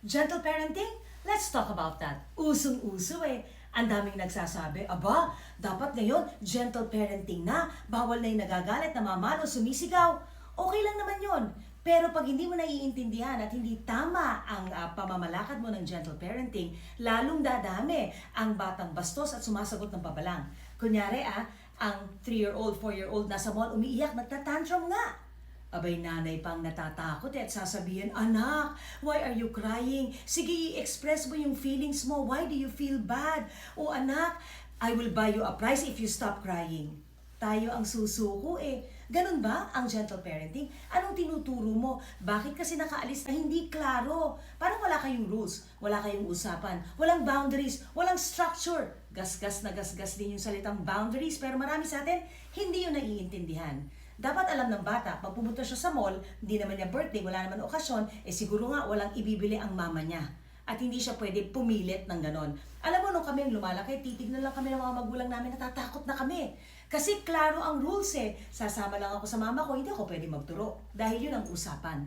Gentle parenting? Let's talk about that. Usong-uso eh. Ang daming nagsasabi, aba, dapat ngayon, gentle parenting na. Bawal na yung nagagalit, namamalo, sumisigaw. Okay lang naman yon. Pero pag hindi mo naiintindihan at hindi tama ang pamamalakad mo ng gentle parenting, lalong dadami ang batang bastos at sumasagot ng pabalang. Kunyari ang 3-year-old, 4-year-old nasa mall umiiyak, nagtatantrum nga. Abay, nanay pang natatakot at sasabihin, anak, why are you crying? Sige, i-express mo yung feelings mo. Why do you feel bad? O anak, I will buy you a prize if you stop crying. Tayo ang susuko eh. Ganun ba ang gentle parenting? Anong tinuturo mo? Bakit kasi nakaalis na hindi klaro? Parang wala kayong rules, wala kayong usapan, walang boundaries, walang structure. Gasgas na gasgas din yung salitang boundaries, pero marami sa atin, hindi yun naiintindihan. Dapat alam ng bata, pag pumunta siya sa mall, hindi naman niya birthday, wala naman okasyon, siguro nga walang ibibili ang mama niya. At hindi siya pwede pumilit ng ganon. Alam mo, nung kami lumalaki, titignan lang kami ng mga magulang namin, natatakot na kami. Kasi klaro ang rules eh. Sasama lang ako sa mama ko, hindi ako pwede magturo. Dahil yun ang usapan.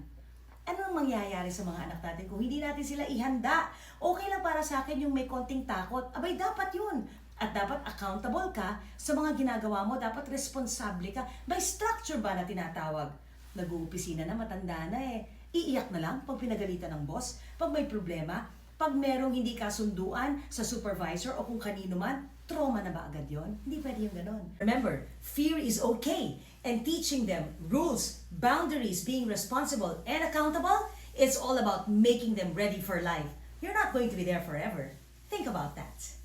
Ano ang mangyayari sa mga anak natin kung hindi natin sila ihanda? Okay lang para sa akin yung may konting takot. Abay, dapat yun. At dapat accountable ka sa mga ginagawa mo. Dapat responsable ka. May structure ba na tinatawag? Nag-uupisina na, matanda na eh. Iiyak na lang pag pinagalitan ng boss, pag may problema, pag merong hindi kasunduan sa supervisor o kung kanino man, trauma na ba agad yon? Hindi pwede yung ganon. Remember, fear is okay. And teaching them rules, boundaries, being responsible and accountable, it's all about making them ready for life. You're not going to be there forever. Think about that.